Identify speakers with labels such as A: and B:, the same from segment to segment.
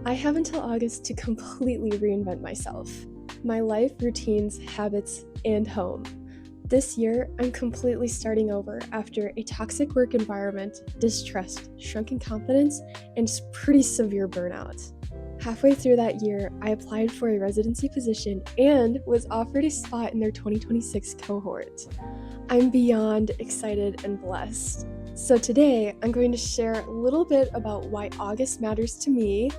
A: I have until August to completely reinvent myself, my life, routines, habits, and home. This year, I'm completely starting over after a toxic work environment, distrust, shrunken confidence, and pretty severe burnout. Halfway through that year, I applied for a residency position and was offered a spot in their 2026 cohort. I'm beyond excited and blessed. So, today, I'm going to share a little bit about why August matters to me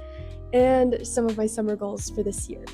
A: and some of my summer goals for this year.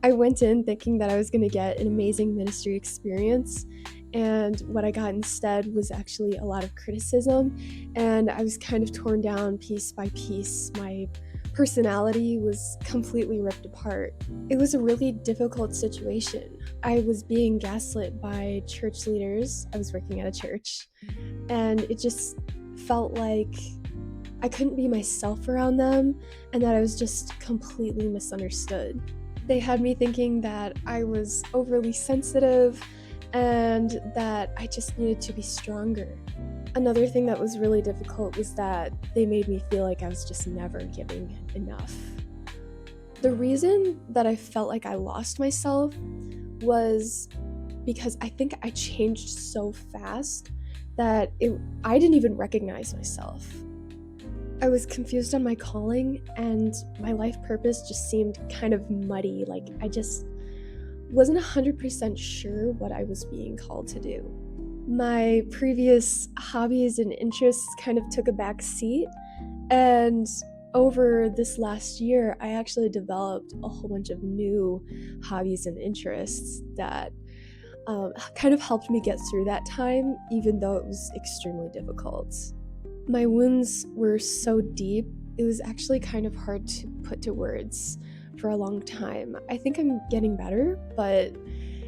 A: I went in thinking that I was going to get an amazing ministry experience, and what I got instead was actually a lot of criticism, and I was kind of torn down piece by piece. My personality was completely ripped apart. It was a really difficult situation. I was being gaslit by church leaders. I was working at a church, and it just felt like I couldn't be myself around them and that I was just completely misunderstood. They had me thinking that I was overly sensitive and that I just needed to be stronger. Another thing that was really difficult was that they made me feel like I was just never giving enough. The reason that I felt like I lost myself was because I think I changed so fast that I didn't even recognize myself. I was confused on my calling, and my life purpose just seemed kind of muddy. Like, I just wasn't 100% sure what I was being called to do. My previous hobbies and interests kind of took a back seat, and over this last year, I actually developed a whole bunch of new hobbies and interests that kind of helped me get through that time, even though it was extremely difficult. My wounds were so deep, it was actually kind of hard to put to words for a long time. I think I'm getting better, but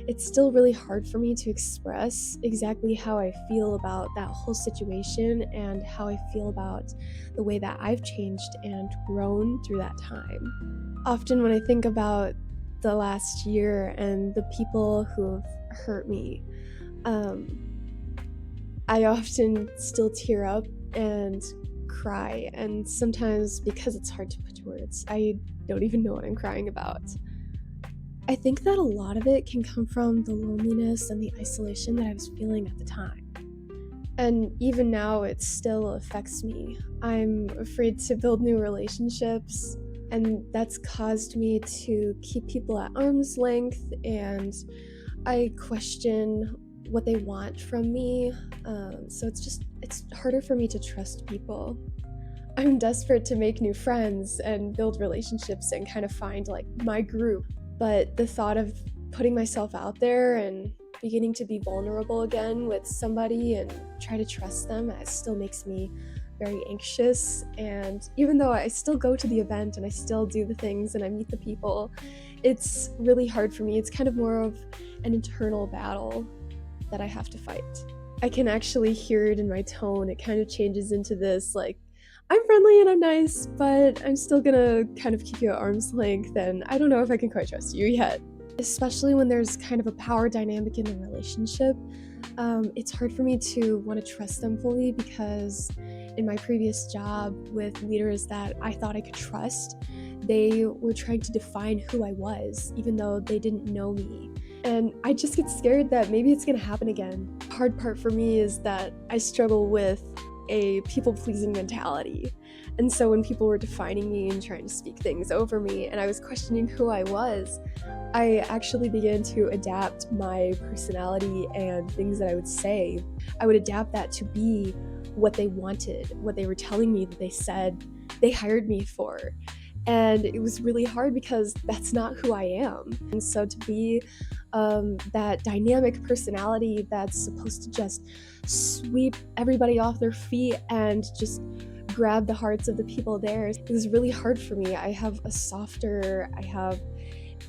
A: it's still really hard for me to express exactly how I feel about that whole situation and how I feel about the way that I've changed and grown through that time. Often, when I think about the last year and the people who have hurt me, um, I often still tear up and cry, and sometimes because it's hard to put to words, I don't even know what I'm crying about. I think that a lot of it can come from the loneliness and the isolation that I was feeling at the time. And even now, it still affects me. I'm afraid to build new relationships, and that's caused me to keep people at arm's length, and I question what they want from me. So it's harder for me to trust people. I'm desperate to make new friends and build relationships and kind of find like my group. But the thought of putting myself out there and beginning to be vulnerable again with somebody and try to trust them, it still makes me very anxious. And even though I still go to the event and I still do the things and I meet the people, it's really hard for me. It's kind of more of an internal battle that I have to fight. I can actually hear it in my tone. It kind of changes into this like, I'm friendly and I'm nice, but I'm still gonna kind of keep you at arm's length, and I don't know if I can quite trust you yet. Especially when there's kind of a power dynamic in the relationship, it's hard for me to want to trust them fully because in my previous job with leaders that I thought I could trust, they were trying to define who I was, even though they didn't know me. And I just get scared that maybe it's gonna happen again. The hard part for me is that I struggle with a people-pleasing mentality. And so when people were defining me and trying to speak things over me and I was questioning who I was, I actually began to adapt my personality and things that I would say. I would adapt that to be what they wanted, what they were telling me that they said they hired me for. And it was really hard because that's not who I am. And so to be that dynamic personality that's supposed to just sweep everybody off their feet and just grab the hearts of the people there, it was really hard for me. I have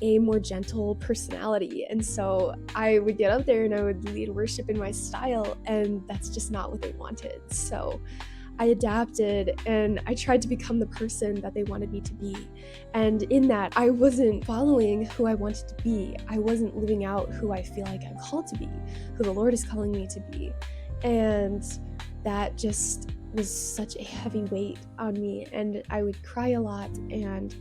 A: a more gentle personality. And so I would get up there and I would lead worship in my style, and that's just not what they wanted. So I adapted and I tried to become the person that they wanted me to be. And in that, I wasn't following who I wanted to be. I wasn't living out who I feel like I'm called to be, who the Lord is calling me to be. And that just was such a heavy weight on me. And I would cry a lot, and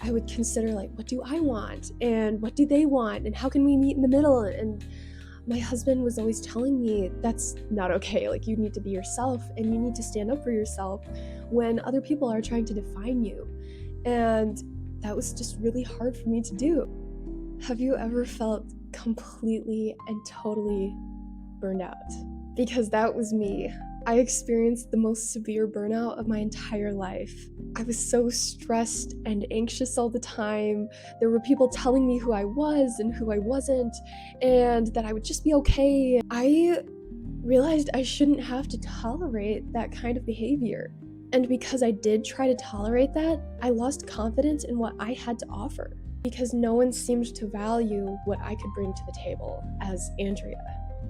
A: I would consider, like, what do I want? And what do they want? And how can we meet in the middle? And my husband was always telling me that's not okay. Like, you need to be yourself and you need to stand up for yourself when other people are trying to define you. And that was just really hard for me to do. Have you ever felt completely and totally burned out? Because that was me. I experienced the most severe burnout of my entire life. I was so stressed and anxious all the time. There were people telling me who I was and who I wasn't, and that I would just be okay. I realized I shouldn't have to tolerate that kind of behavior. And because I did try to tolerate that, I lost confidence in what I had to offer, because no one seemed to value what I could bring to the table as Andrea.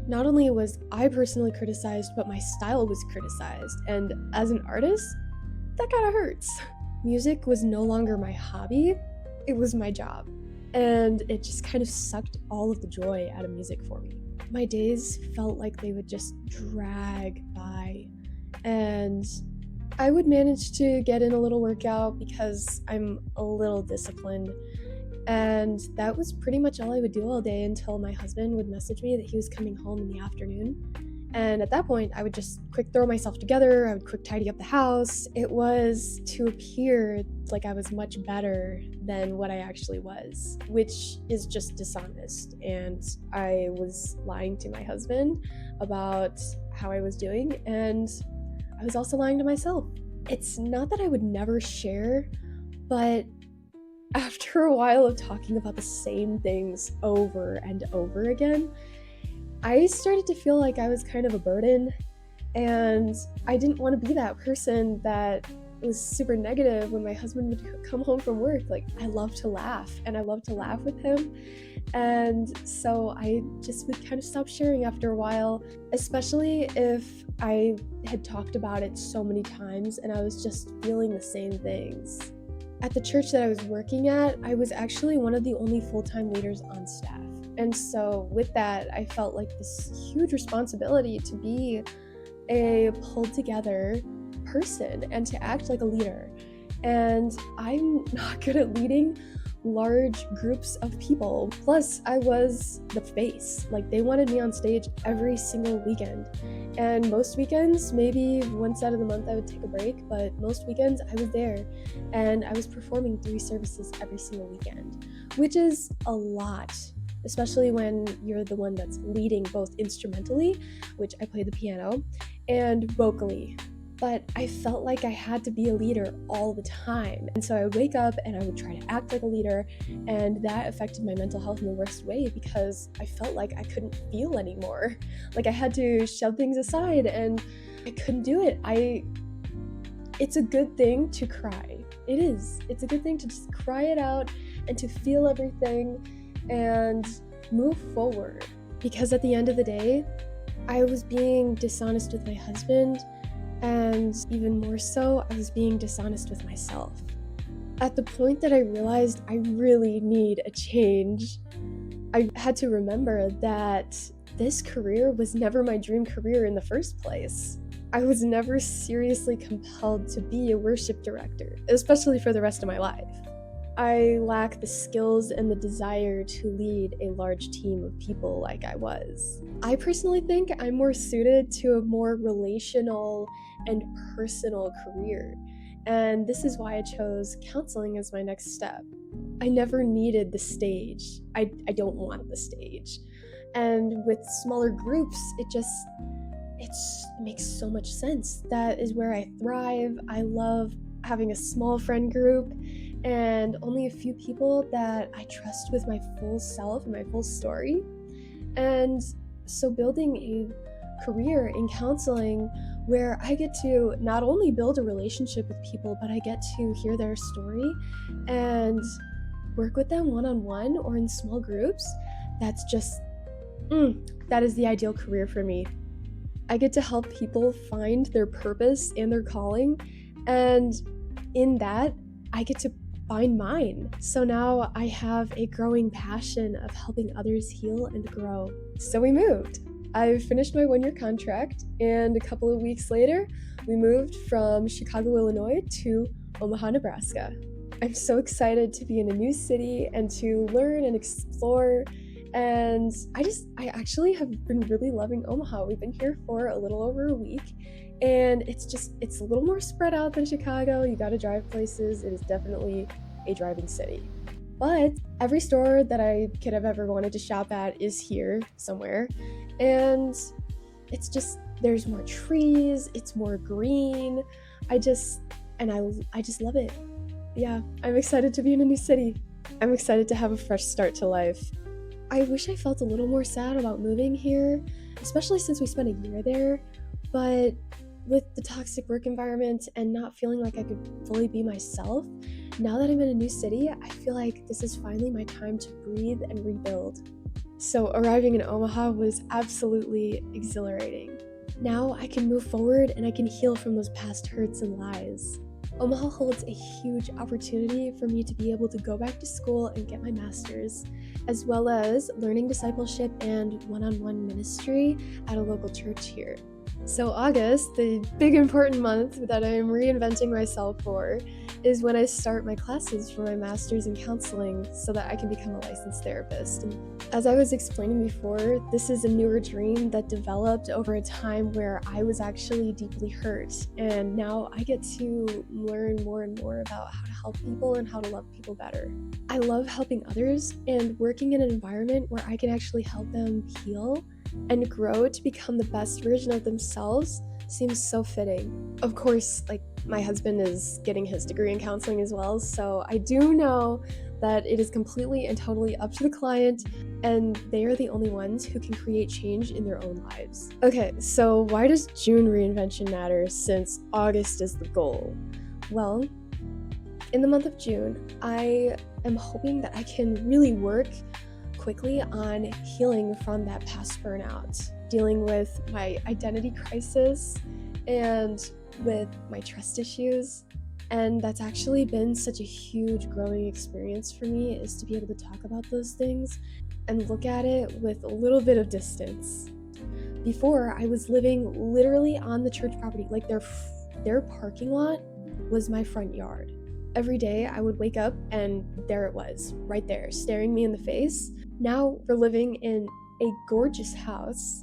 A: Not only was I personally criticized, but my style was criticized, and as an artist, that kind of hurts. Music was no longer my hobby, it was my job, and it just kind of sucked all of the joy out of music for me. My days felt like they would just drag by, and I would manage to get in a little workout because I'm a little disciplined. And that was pretty much all I would do all day until my husband would message me that he was coming home in the afternoon. And at that point, I would just quick throw myself together, I would quick tidy up the house. It was to appear like I was much better than what I actually was, which is just dishonest. And I was lying to my husband about how I was doing, and I was also lying to myself. It's not that I would never share, but after a while of talking about the same things over and over again, I started to feel like I was kind of a burden, and I didn't want to be that person that was super negative when my husband would come home from work. Like, I love to laugh, and I love to laugh with him. And so I just would kind of stop sharing after a while, especially if I had talked about it so many times and I was just feeling the same things. At the church that I was working at, I was actually one of the only full-time leaders on staff. And so with that, I felt like this huge responsibility to be a pulled together person and to act like a leader. And I'm not good at leading large groups of people. Plus, I was the face. Like, they wanted me on stage every single weekend. And most weekends, maybe once out of the month I would take a break, but most weekends I was there. And I was performing 3 services every single weekend, which is a lot, especially when you're the one that's leading both instrumentally, which I play the piano, and vocally. But I felt like I had to be a leader all the time. And so I would wake up and I would try to act like a leader, and that affected my mental health in the worst way because I felt like I couldn't feel anymore. Like, I had to shove things aside and I couldn't do it. It's a good thing to cry. It is. It's a good thing to just cry it out and to feel everything and move forward. Because at the end of the day, I was being dishonest with my husband, and even more so, I was being dishonest with myself. At the point that I realized I really need a change, I had to remember that this career was never my dream career in the first place. I was never seriously compelled to be a worship director, especially for the rest of my life. I lack the skills and the desire to lead a large team of people like I was. I personally think I'm more suited to a more relational and personal career, and this is why I chose counseling as my next step. I never needed the stage. I don't want the stage. And with smaller groups, it makes so much sense. That is where I thrive. I love having a small friend group and only a few people that I trust with my full self and my full story. And so building a career in counseling where I get to not only build a relationship with people, but I get to hear their story and work with them one-on-one or in small groups, that's just, that is the ideal career for me. I get to help people find their purpose and their calling, and in that, I get to find mine. So now I have a growing passion of helping others heal and grow. So we moved. I finished my 1 year contract, and a couple of weeks later, we moved from Chicago, Illinois to Omaha, Nebraska. I'm so excited to be in a new city and to learn and explore. And I actually have been really loving Omaha. We've been here for a little over a week, and it's a little more spread out than Chicago. You gotta drive places. It is definitely a driving city. But every store that I could have ever wanted to shop at is here somewhere. And there's more trees, it's more green. I just, and I just love it. Yeah, I'm excited to be in a new city. I'm excited to have a fresh start to life. I wish I felt a little more sad about moving here, especially since we spent a year there, but with the toxic work environment and not feeling like I could fully be myself, now that I'm in a new city, I feel like this is finally my time to breathe and rebuild. So arriving in Omaha was absolutely exhilarating. Now I can move forward and I can heal from those past hurts and lies. Omaha holds a huge opportunity for me to be able to go back to school and get my master's, as well as learning discipleship and one-on-one ministry at a local church here. So August, the big important month that I'm reinventing myself for, is when I start my classes for my master's in counseling so that I can become a licensed therapist. And as I was explaining before, this is a newer dream that developed over a time where I was actually deeply hurt, and now I get to learn more and more about how to help people and how to love people better. I love helping others, and working in an environment where I can actually help them heal and grow to become the best version of themselves seems so fitting. Of course, my husband is getting his degree in counseling as well, so I do know that it is completely and totally up to the client, and they are the only ones who can create change in their own lives. Okay, so why does June reinvention matter since August is the goal? Well, in the month of June, I am hoping that I can really work quickly on healing from that past burnout, dealing with my identity crisis and with my trust issues. And that's actually been such a huge growing experience for me, is to be able to talk about those things and look at it with a little bit of distance. Before, I was living literally on the church property, like their parking lot was my front yard. Every day I would wake up and there it was, right there, staring me in the face. Now we're living in a gorgeous house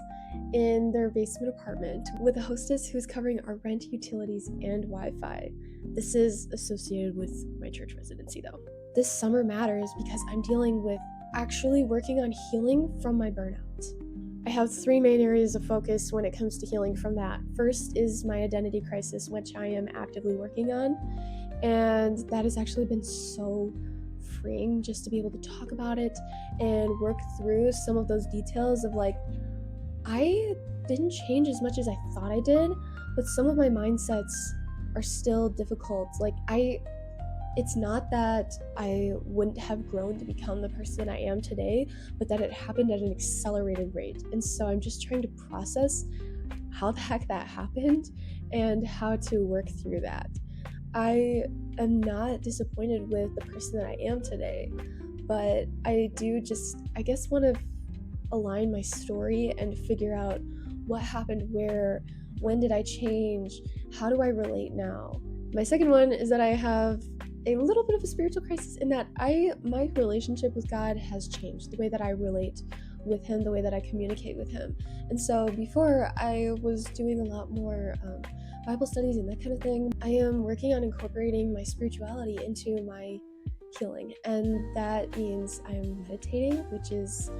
A: in their basement apartment with a hostess who's covering our rent, utilities, and Wi-Fi. This is associated with my church residency though. This summer matters because I'm dealing with actually working on healing from my burnout. I have 3 main areas of focus when it comes to healing from that. First is my identity crisis, which I am actively working on, and that has actually been so freeing just to be able to talk about it and work through some of those details of I didn't change as much as I thought I did, but some of my mindsets are still difficult. It's not that I wouldn't have grown to become the person I am today, but that it happened at an accelerated rate. And so I'm just trying to process how the heck that happened and how to work through that. I am not disappointed with the person that I am today, but I do I guess, want to align my story and figure out what happened where, when did I change, how do I relate now? My second one is that I have a little bit of a spiritual crisis in that my relationship with God has changed, the way that I relate with Him, the way that I communicate with Him. And so before, I was doing a lot more Bible studies and that kind of thing. I am working on incorporating my spirituality into my healing, and that means I'm meditating, which is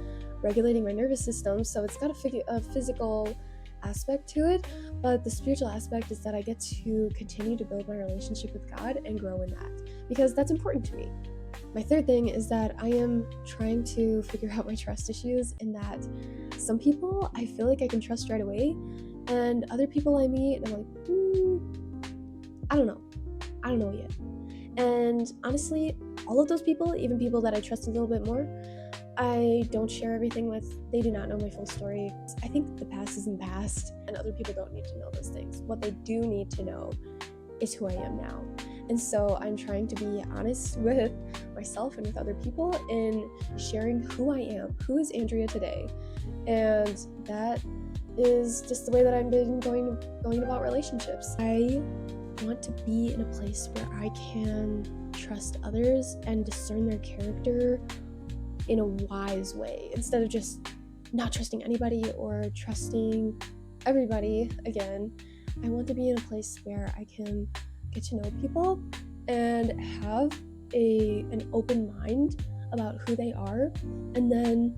A: regulating my nervous system. So it's got a physical aspect to it, but the spiritual aspect is that I get to continue to build my relationship with God and grow in that, because that's important to me. My third thing is that I am trying to figure out my trust issues, in that some people I feel like I can trust right away, and other people I meet and I'm like, I don't know yet. And honestly, all of those people, even people that I trust a little bit more, I don't share everything they do not know my full story. I think the past is in the past, and other people don't need to know those things. What they do need to know is who I am now. And so I'm trying to be honest with myself and with other people in sharing who I am, who is Andrea today. And that is just the way that I've been going about relationships. I want to be in a place where I can trust others and discern their character in a wise way, instead of just not trusting anybody or trusting everybody again. I want to be in a place where I can get to know people and have an open mind about who they are, and then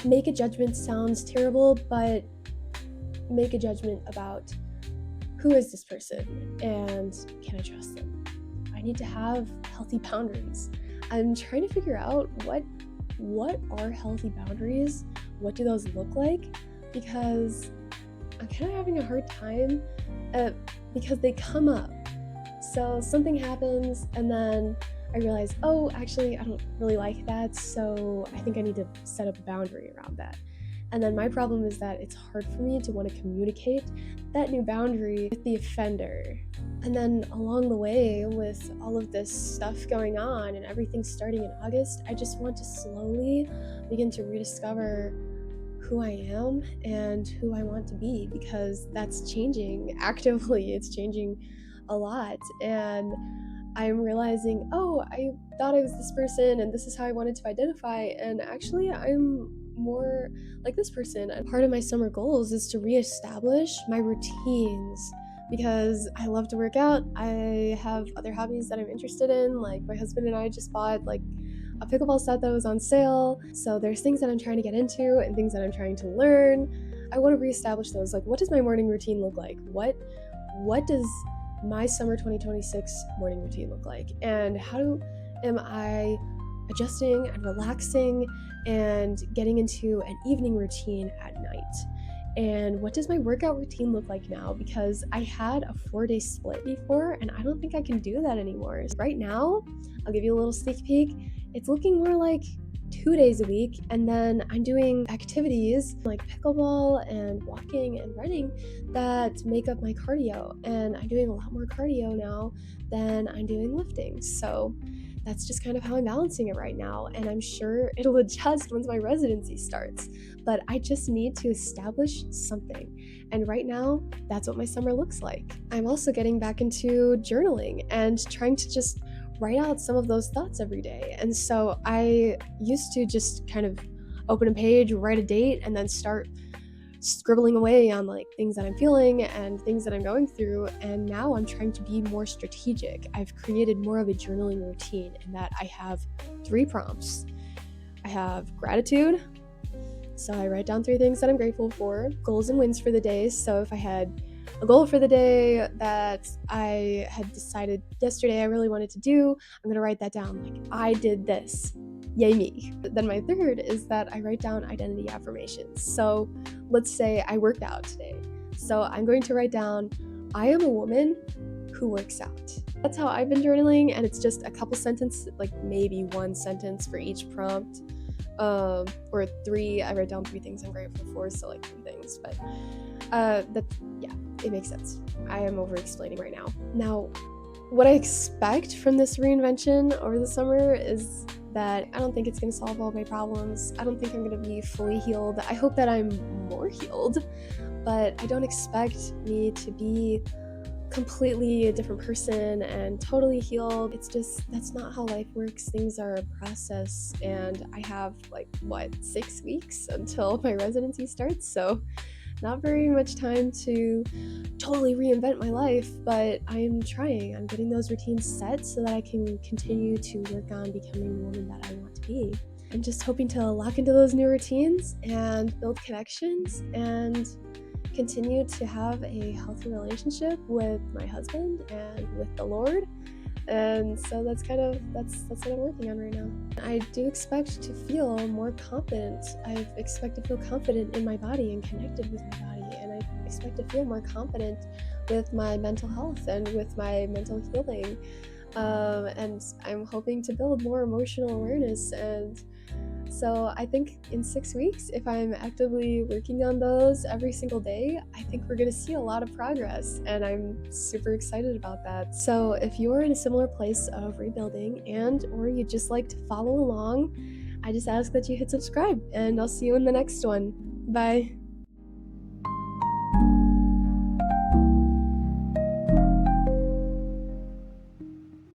A: make a judgment. Sounds terrible, but make a judgment about who is this person and can I trust them. I need to have healthy boundaries. I'm trying to figure out what are healthy boundaries, what do those look like, because I'm kind of having a hard time because they come up. So something happens and then I realize, oh, actually I don't really like that, so I think I need to set up a boundary around that. And then my problem is that it's hard for me to want to communicate that new boundary with the offender. And then along the way, with all of this stuff going on and everything starting in August, I just want to slowly begin to rediscover who I am and who I want to be, because that's changing actively. It's changing a lot. And I'm realizing, oh, I thought I was this person and this is how I wanted to identify. And actually, I'm more like this person. And part of my summer goals is to reestablish my routines, because I love to work out. I have other hobbies that I'm interested in. Like my husband and I just bought like a pickleball set that was on sale. So there's things that I'm trying to get into and things that I'm trying to learn. I want to reestablish those. Like, what does my morning routine look like? What does my summer 2026 morning routine look like? And how am I adjusting and relaxing and getting into an evening routine at night? And what does my workout routine look like now? Because I had a 4-day split before, and I don't think I can do that anymore. Right now, I'll give you a little sneak peek. It's looking more like 2 days a week, and then I'm doing activities like pickleball and walking and running that make up my cardio. And I'm doing a lot more cardio now than I'm doing lifting. So that's just kind of how I'm balancing it right now. And I'm sure it'll adjust once my residency starts. But I just need to establish something. And right now, that's what my summer looks like. I'm also getting back into journaling and trying to just write out some of those thoughts every day. And so I used to just kind of open a page, write a date, and then start scribbling away on like things that I'm feeling and things that I'm going through. And now I'm trying to be more strategic. I've created more of a journaling routine in that I have 3 prompts. I have gratitude. So I write down 3 things that I'm grateful for, goals and wins for the day. So if I had a goal for the day that I had decided yesterday I really wanted to do, I'm going to write that down. Like, I did this. Yay me. Then my 3rd is that I write down identity affirmations. So let's say I worked out today. So I'm going to write down, I am a woman who works out. That's how I've been journaling, and it's just a couple sentences, like maybe 1 sentence for each prompt. Or 3, I write down 3 things I'm grateful for, so like 3 things, but it makes sense. I am over explaining right now. Now, what I expect from this reinvention over the summer is that I don't think it's going to solve all my problems. I don't think I'm going to be fully healed. I hope that I'm more healed, but I don't expect me to be completely a different person and totally healed. It's just, that's not how life works. Things are a process, and I have 6 weeks until my residency starts, so not very much time to totally reinvent my life, but I'm trying. I'm getting those routines set so that I can continue to work on becoming the woman that I want to be. I'm just hoping to lock into those new routines and build connections and continue to have a healthy relationship with my husband and with the Lord. And so that's what I'm working on right now. I do expect to feel more confident. I expect to feel confident in my body and connected with my body. And I expect to feel more confident with my mental health and with my mental healing. And I'm hoping to build more emotional awareness and So I think in 6 weeks, if I'm actively working on those every single day, I think we're gonna see a lot of progress, and I'm super excited about that. So if you're in a similar place of rebuilding and or you just like to follow along, I just ask that you hit subscribe, and I'll see you in the next one. Bye.